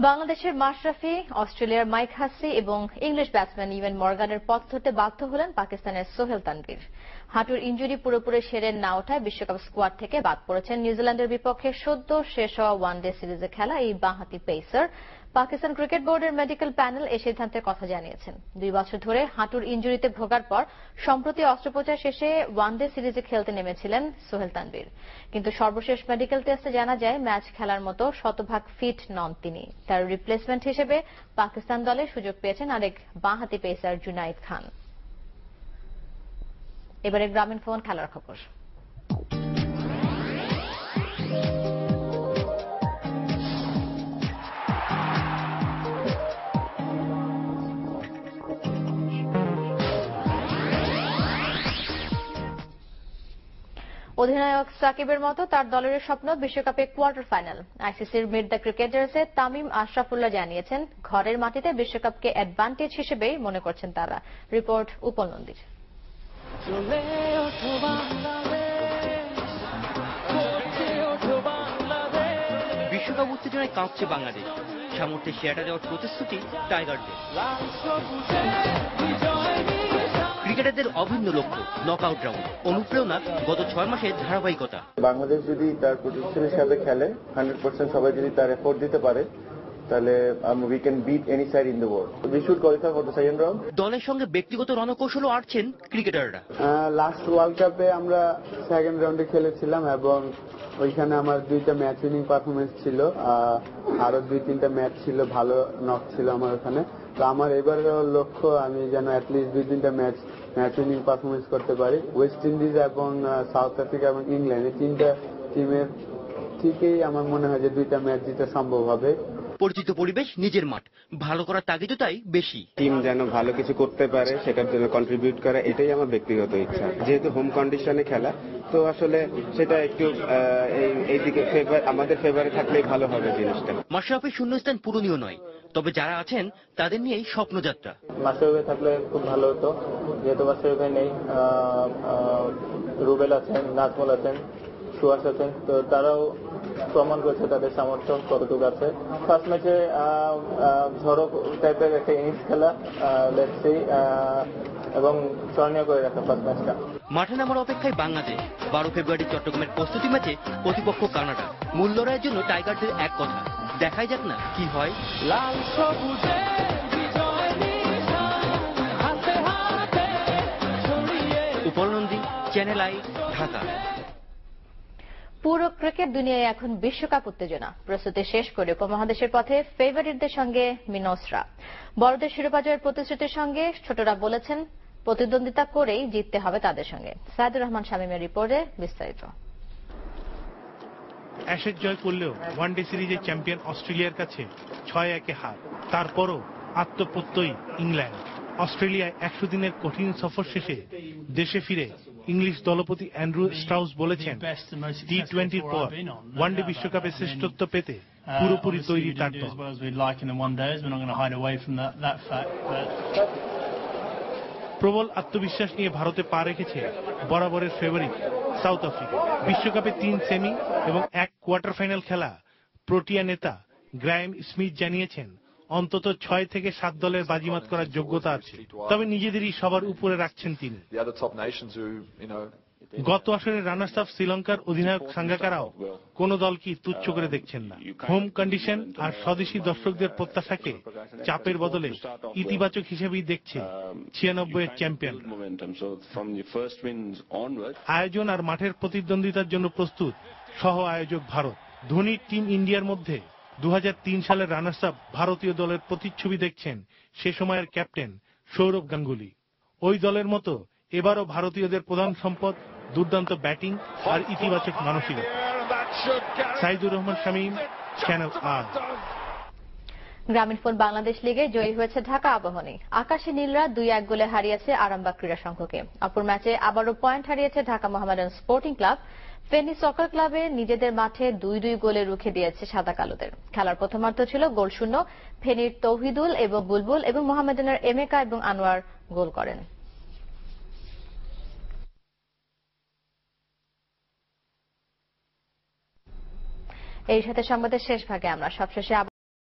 বাংলাদেশের মাশরাফি, অস্ট্রেলিয়ার মাইক হাসি এবং ইংলিশ ব্যাটসম্যান ইভেন মর্গানের পথ ধরতে বাধ্য হলেন পাকিস্তানের সোহেল তানভীর। হাঁটুর ইনজুরি পুরোপুরি সেরে না ওঠায় বিশ্বকাপ স্কোয়াড থেকে বাদ পড়েছেন নিউজিল্যান্ডের বিপক্ষে সদ্য শেষ হওয়া ওয়ানডে সিরিজে খেলা এই বাঁহাতি পেসার। পাকিস্তান ক্রিকেট বোর্ডের মেডিকেল প্যানেল এই সিদ্ধান্তের কথা জানিয়েছেন। 2 বছর ধরে হাঁটুর ইনজুরিতে ভোগার পর সম্প্রতি অস্ত্রোপচার শেষে ওয়ানডে সিরিজে খেলতে নেমেছিলেন সোহেল তানভীর, কিন্তু সর্বশেষ মেডিকেল টেস্টে জানা যায় ম্যাচ খেলার মতো শতভাগ ফিট নন তিনি। তার রিপ্লেসমেন্ট হিসেবে পাকিস্তান দলে সুযোগ পেয়েছেন আরেক বাঁহাতি পেসার জুনাইদ খান। এবারে গ্রামীণ ফোন খেলার খবর। অধিনায়ক সাকিবের মতো তার দলের স্বপ্ন বিশ্বকাপে কোয়ার্টার ফাইনাল। আইসিসির মিট দ্য ক্রিকেটার্সে তামিম আশরাফুল্লাহ জানিয়েছেন, ঘরের মাটিতে বিশ্বকাপকে অ্যাডভান্টেজ হিসেবেই মনে করছেন তারা। রিপোর্ট উপল নন্দীর। বিশ্বকাপ উত্তেজনায় কাঁপছে বাংলাদেশ। সামর্থ্যে শেয়ারটা দেওয়ার প্রতিশ্রুতি টাইগারদের। ক্রিকেটারদের অভিন্ন লক্ষ্য নকআউট রাউন্ড, অনুপ্রেরণা গত 6 মাসের ধারাবাহিকতা। বাংলাদেশ যদি তার প্রতিশ্রুতির সাথে খেলে 100% সবাই যদি তার এফোর্ট দিতে পারে, তাহলে we can beat any side in the world. We should qualify for the second round. দলের সঙ্গে ব্যক্তিগত রণকৌশলও আটছেন ক্রিকেটাররা। লাস্ট ওয়ার্ল্ড কাপে আমরা সেকেন্ড রাউন্ডে খেলেছিলাম এবং ওইখানে আমার 2টা ম্যাচ উইনিং পারফরমেন্স ছিল, আরো 2-3টা ম্যাচ ছিল, ভালো নক ছিল আমার ওখানে। তো আমার এবারের লক্ষ্য আমি যেন অ্যাটলিস্ট 2-3টা ম্যাচ উইনিং পারফরমেন্স করতে পারি। ওয়েস্ট ইন্ডিজ এবং সাউথ আফ্রিকা এবং ইংল্যান্ড, এই 3টা টিমের ঠিকই আমার মনে হয় যে 2টা ম্যাচ জিতা সম্ভব হবে। পরিচিত পরিবেশ, নিজের মাঠ, ভালো করার তাগিদও তাই বেশি। টিম যেন ভালো কিছু করতে পারে, সেটার জন্য কন্ট্রিবিউট করা, এটাই আমার ব্যক্তিগত ইচ্ছা। যেহেতু হোম কন্ডিশনে খেলা, তো আসলে সেটা একটু এইদিকে আমাদের ফেভারে থাকলেই ভালো হবে জিনিসটা। মাশরাফির শূন্যস্থান পূরণীয় নয়, তবে যারা আছেন তাদের নিয়েই স্বপ্নযাত্রা। মাশরাফি থাকলে খুব ভালো হতো, যেহেতু মাশরাফি নেই। রুবেল আছেন, নাজমুল আছেন, সুহাস আছেন, তো তারাও প্রমাণ করছে তাদের সামর্থ্য কতটুকু আছে। ফার্স্ট ম্যাচে ঝড়ো টাইপের একটা ইনিংস খেলা, লেটস সি, এবং স্মরণীয় করে রাখা ফার্স্ট ম্যাচটা। মাঠে নামার অপেক্ষায় বাংলাদেশ। 12 ফেব্রুয়ারি চট্টগ্রামের প্রস্তুতি ম্যাচে প্রতিপক্ষ কানাডা। মূল লড়াইয়ের জন্য টাইগারদের এক কথা, দেখাই যাক না কি হয়। লাল সবুজে উপল নন্দী, চ্যানেল আই, ঢাকা। পুরো ক্রিকেট দুনিয়ায় এখন বিশ্বকাপ উত্তেজনা। প্রস্তুতি শেষ করে উপমহাদেশের পথে ফেভারিটদের সঙ্গে মিনসরা। বড়দের শিরোপা জয়ের প্রতিশ্রুতির সঙ্গে ছোটরা বলেছেন প্রতিদ্বন্দ্বিতা করেই জিততে হবে তাদের সঙ্গে। সাইদুর রহমান শামীমের রিপোর্টে বিস্তারিত। অ্যাশেজ জয় করলেও ওয়ানডে সিরিজের চ্যাম্পিয়ন অস্ট্রেলিয়ার কাছে 6-1 হার। তারপরও আত্মপ্রত্যয়ী ইংল্যান্ড। অস্ট্রেলিয়ায় 100 দিনের কঠিন সফর শেষে দেশে ফিরে ইংলিশ দলপতি অ্যান্ড্রু স্ট্রাউস বলেছেন, টি20-র পর ওয়ানডে বিশ্বকাপে শ্রেষ্ঠত্ব পেতে পুরোপুরি তৈরি তার দল। প্রবল আত্মবিশ্বাস নিয়ে ভারতে পা রেখেছে বরাবরের ফেভারিট সাউথ আফ্রিকা। বিশ্বকাপে 3 সেমি এবং 1 কোয়ার্টার ফাইনাল খেলা প্রোটিয়া নেতা গ্রায়েম স্মিথ জানিয়েছেন, অন্তত 6 থেকে 7 দলের বাজিমাত করার যোগ্যতা আছে, তবে নিজেদেরই সবার উপরে রাখছেন তিনি। গত আসরের রানার্স আপ শ্রীলঙ্কার অধিনায়ক সাঙ্গাকারাও কোন দলকে তুচ্ছ করে দেখছেন না। হোম কন্ডিশন আর স্বদেশী দর্শকদের প্রত্যাশাকে চাপের বদলে ইতিবাচক হিসেবেই দেখছে 96-এর চ্যাম্পিয়ন। আয়োজন আর মাঠের প্রতিদ্বন্দ্বিতার জন্য প্রস্তুত সহ আয়োজক ভারত। ধোনি টিম ইন্ডিয়ার মধ্যে 2003 সালের রানার্স আপ ভারতীয় দলের প্রতিচ্ছবি দেখছেন সে সময়ের ক্যাপ্টেন সৌরভ গাঙ্গুলি। ওই দলের মতো এবারও ভারতীয়দের প্রধান সম্পদ দুর্দান্ত ব্যাটিং আর ইতিবাচক মানসিকতা। Saidur Rahman Shamim, channel I. গ্রামীণ ফোন বাংলাদেশ লিগে জয়ী হয়েছে ঢাকা আবাহনী। আকাশে নীলরা 2-1 গোলে হারিয়েছে আরামবাগ ক্রীড়া সংঘকে। অপর ম্যাচে আবারও পয়েন্ট হারিয়েছে ঢাকা মোহামেডান স্পোর্টিং ক্লাব। ফেনী সকার ক্লাবে নিজেদের মাঠে 2-2 গোলে রুখে দিয়েছে সাদা কালোদের। খেলার প্রথমার্ধ ছিল গোলশূন্য। ফেনীর তৌহিদুল এবং বুলবুল এবং মোহামেডানের এমেকা এবং আনোয়ার গোল করেন। এই সাথে সংবাদের শেষ ভাগে আমরা সবশেষে